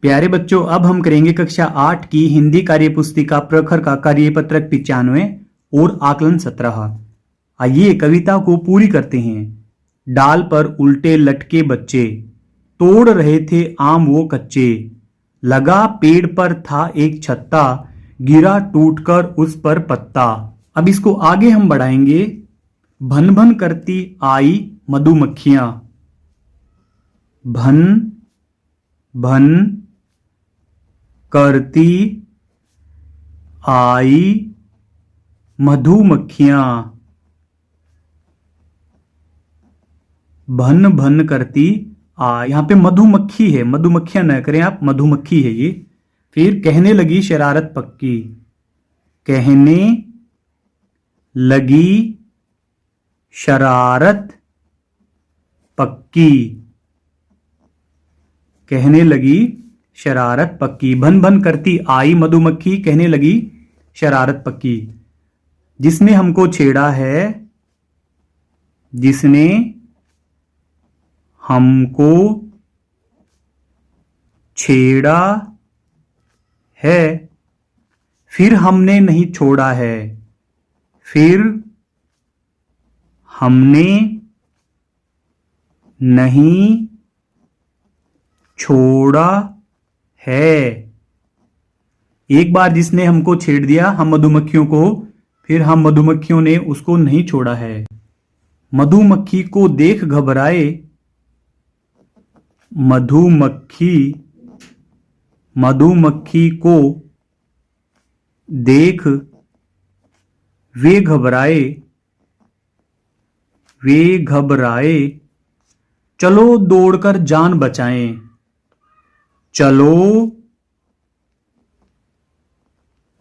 प्यारे बच्चों, अब हम करेंगे कक्षा 8 की हिंदी कार्यपुस्तिका प्रखर का कार्यपत्रक 95 और आकलन 17। आइए कविता को पूरी करते हैं। डाल पर उल्टे लटके बच्चे, तोड़ रहे थे आम वो कच्चे। लगा पेड़ पर था एक छत्ता, गिरा टूटकर उस पर पत्ता। अब इसको आगे हम बढ़ाएंगे। भन भन करती आई मधुमक्खियां, भन भन करती आई मधुमक्खियां, भन भन करती यहां पे मधुमक्खी है, मधुमक्खियां न करें आप, मधुमक्खी है ये। फिर कहने लगी शरारत पक्की, कहने लगी शरारत पक्की, कहने लगी शरारत पक्की। भन भन करती आई मधुमक्खी, कहने लगी शरारत पक्की। जिसने हमको छेड़ा है, जिसने हमको छेड़ा है, फिर हमने नहीं छोड़ा है, फिर हमने नहीं छोड़ा है। एक बार जिसने हमको छेड़ दिया, हम मधुमक्खियों को, फिर हम मधुमक्खियों ने उसको नहीं छोड़ा है। मधुमक्खी को देख घबराए, मधुमक्खी को देख वे घबराए, चलो दौड़कर जान बचाएं, चलो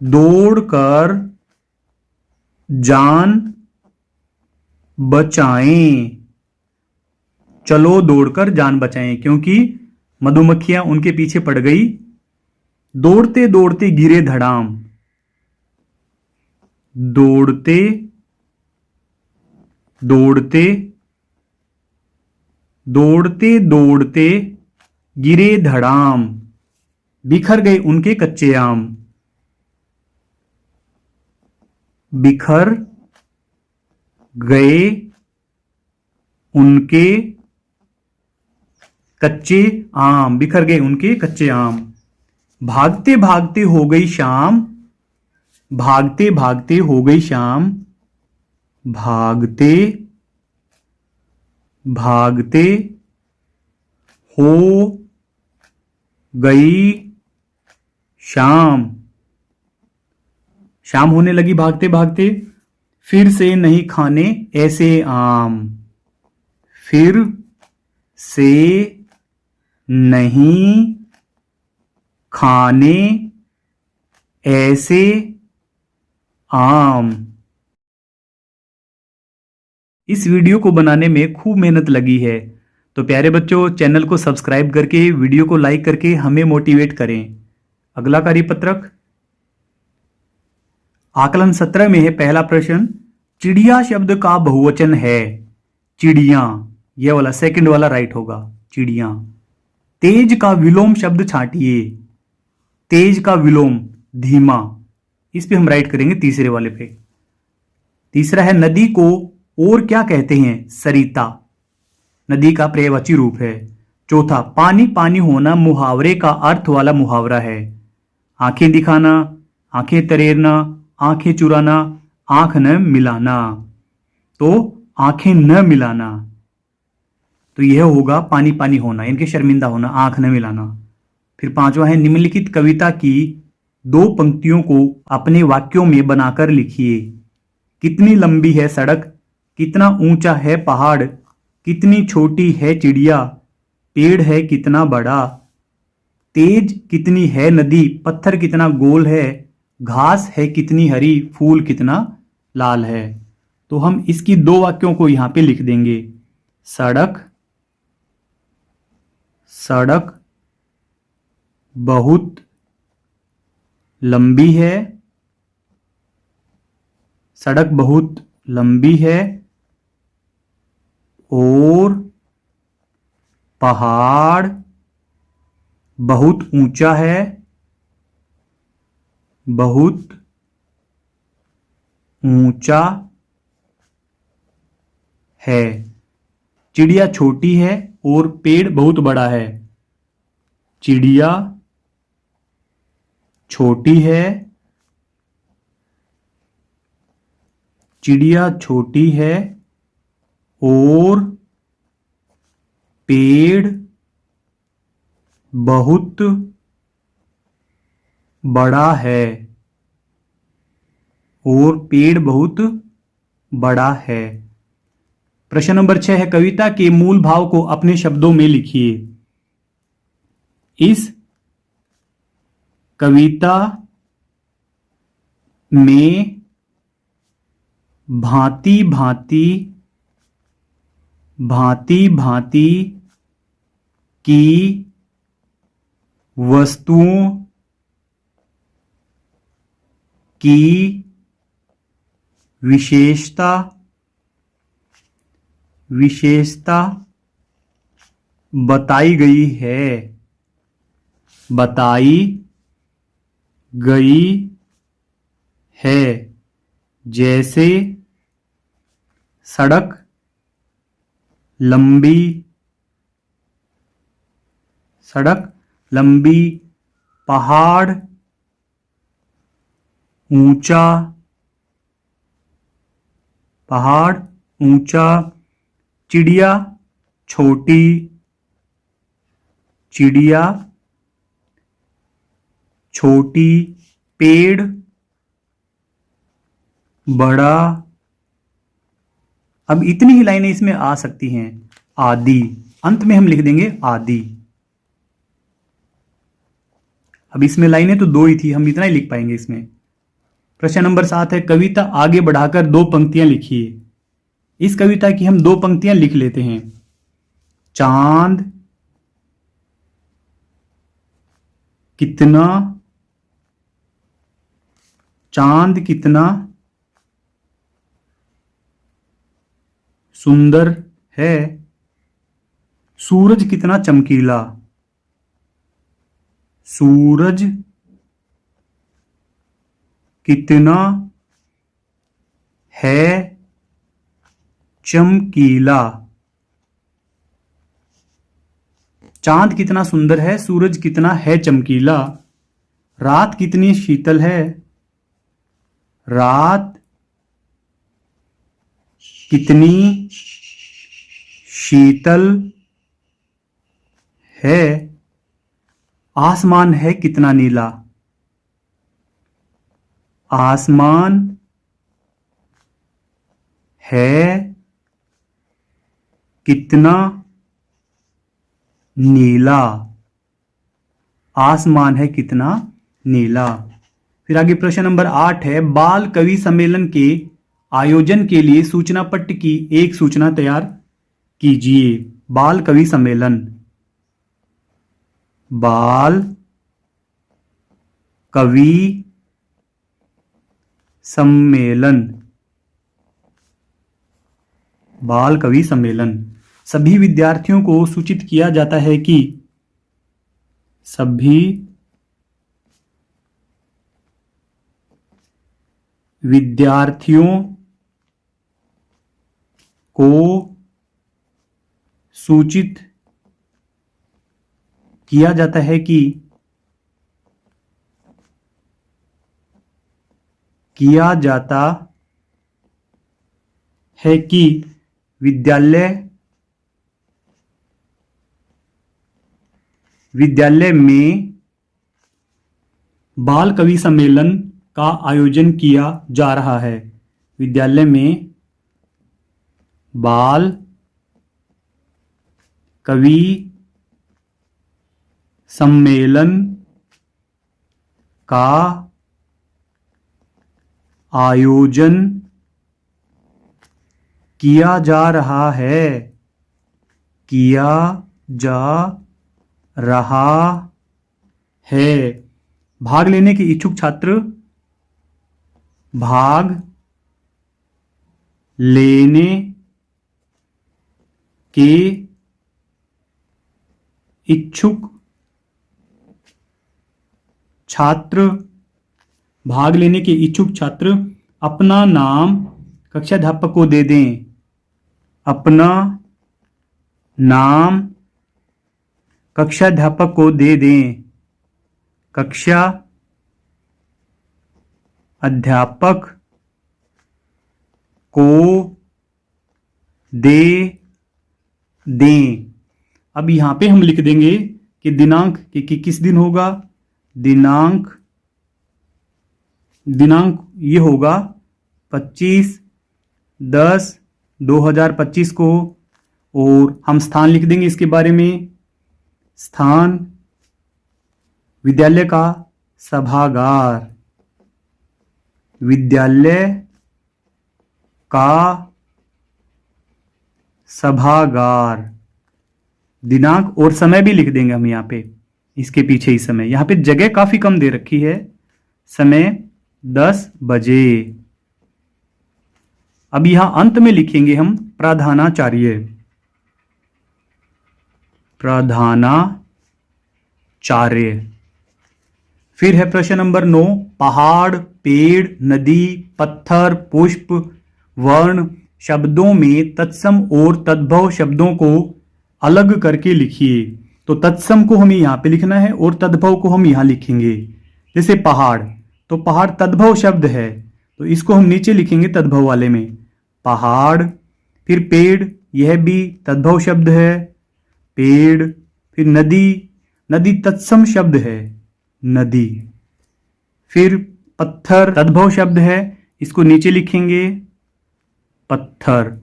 दौड़कर जान बचाएं, चलो दौड़कर जान बचाएं। क्योंकि मधुमक्खियां उनके पीछे पड़ गई। दौड़ते दौड़ते गिरे धड़ाम, दौड़ते दौड़ते दौड़ते दौड़ते गिरे धड़ाम, बिखर गए उनके कच्चे आम, बिखर गए उनके कच्चे आम, बिखर गए उनके कच्चे आम। भागते भागते हो गई शाम, भागते भागते हो गई शाम, भागते भागते हो गई शाम, शाम होने लगी भागते भागते। फिर से नहीं खाने ऐसे आम, फिर से नहीं खाने ऐसे आम। इस वीडियो को बनाने में खूब मेहनत लगी है, तो प्यारे बच्चों चैनल को सब्सक्राइब करके वीडियो को लाइक करके हमें मोटिवेट करें। अगला कार्यपत्रक आकलन 17 में है पहला प्रश्न। चिड़िया शब्द का बहुवचन है। चिड़िया, यह वाला सेकंड वाला राइट होगा, चिड़िया। तेज का विलोम शब्द छांटिए। तेज का विलोम धीमा, इस पे हम राइट करेंगे तीसरे वाले पे। तीसरा है नदी को और क्या कहते हैं? सरिता, नदी का पर्यायवाची रूप है। चौथा पानी पानी होना मुहावरे का अर्थ वाला मुहावरा है। आंखें दिखाना, आंखें तरेरना, आंखें चुराना, आंख न मिलाना। तो आंखें न मिलाना, तो यह होगा पानी पानी होना, इनके शर्मिंदा होना, आंख न मिलाना। फिर पांचवा है निम्नलिखित कविता की दो पंक्तियों को अपने वाक्यों में बनाकर लिखिए। कितनी लंबी है सड़क, कितना ऊंचा है पहाड़, कितनी छोटी है चिड़िया, पेड़ है कितना बड़ा, तेज कितनी है नदी, पत्थर कितना गोल है, घास है कितनी हरी, फूल कितना लाल है। तो हम इसकी दो वाक्यों को यहां पे लिख देंगे। सड़क सड़क बहुत लंबी है, सड़क बहुत लंबी है और पहाड़ बहुत ऊंचा है, बहुत ऊंचा है। चिड़िया छोटी है और पेड़ बहुत बड़ा है। चिड़िया छोटी है, चिड़िया छोटी है और पेड़ बहुत बड़ा है। और पेड़ बहुत बड़ा है। प्रश्न नंबर 6 है, कविता के मूल भाव को अपने शब्दों में लिखिए। इस कविता में भांति भांति भांति भांति की वस्तुओं की विशेषता बताई गई है। बताई गई है। जैसे सड़क लंबी, पहाड़ ऊंचा, चिड़िया छोटी, पेड़ बड़ा। अब इतनी ही लाइनें इसमें आ सकती हैं। आदि, अंत में हम लिख देंगे आदि। अब इसमें लाइनें तो 2 ही थी, हम इतना ही लिख पाएंगे इसमें। प्रश्न नंबर 7 है, कविता आगे बढ़ाकर 2 पंक्तियां लिखिए। इस कविता की हम 2 पंक्तियां लिख लेते हैं। चांद कितना सुंदर है, सूरज कितना चमकीला। सूरज कितना है चमकीला। चांद कितना सुंदर है, सूरज कितना है चमकीला। रात कितनी शीतल है, रात कितनी शीतल है। आसमान है कितना नीला, आसमान है कितना नीला। आसमान है कितना नीला। फिर आगे प्रश्न नंबर 8 है, बाल कवि सम्मेलन के आयोजन के लिए सूचना पट्ट की एक सूचना तैयार कीजिए। बाल कवि सम्मेलन, बाल कवि सम्मेलन, बाल कवि सम्मेलन। सभी विद्यार्थियों को सूचित किया जाता है कि सभी विद्यार्थियों को सूचित किया जाता है कि विद्यालय में बाल कवि सम्मेलन का आयोजन किया जा रहा है। विद्यालय में बाल कवि सम्मेलन का आयोजन किया जा रहा है, भाग लेने के इच्छुक छात्र भाग लेने के इच्छुक छात्र, भाग लेने के इच्छुक छात्र अपना नाम कक्षाध्यापक को दे दें। अपना नाम कक्षाध्यापक को दे दें। कक्षा अध्यापक को दे दें। अब यहां पे हम लिख देंगे कि दिनांक कि किस दिन होगा। दिनांक ये होगा 25/10/2025 को। और हम स्थान लिख देंगे इसके बारे में। स्थान विद्यालय का सभागार। विद्यालय का सभागार। दिनांक और समय भी लिख देंगे हम यहां पे, इसके पीछे ही समय। यहां पे जगह काफी कम दे रखी है। समय 10 बजे। अब यहां अंत में लिखेंगे हम प्रधानाचार्य। प्रधानाचार्य। फिर है प्रश्न नंबर 9। पहाड़, पेड़, नदी, पत्थर, पुष्प, वर्ण शब्दों में तत्सम और तद्भव शब्दों को अलग करके लिखिए। तो तत्सम को हमें यहां पे लिखना है और तद्भव को हम यहां लिखेंगे। जैसे पहाड़, तो पहाड़ तद्भव शब्द है, तो इसको हम नीचे लिखेंगे तद्भव वाले में, पहाड़। फिर पेड़, यह भी तद्भव शब्द है, पेड़। फिर नदी, नदी तत्सम शब्द है, नदी। फिर पत्थर तद्भव शब्द है, इसको नीचे लिखेंगे, पत्थर।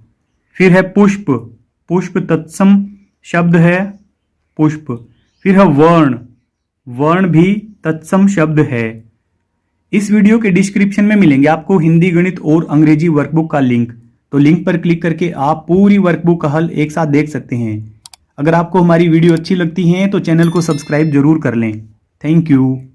फिर है पुष्प, पुष्प तत्सम शब्द है, पुष्प। फिर है वर्ण, वर्ण भी तत्सम शब्द है। इस वीडियो के डिस्क्रिप्शन में मिलेंगे आपको हिंदी, गणित और अंग्रेजी वर्कबुक का लिंक। तो लिंक पर क्लिक करके आप पूरी वर्कबुक का हल एक साथ देख सकते हैं। अगर आपको हमारी वीडियो अच्छी लगती है तो चैनल को सब्सक्राइब जरूर कर लें। Thank you.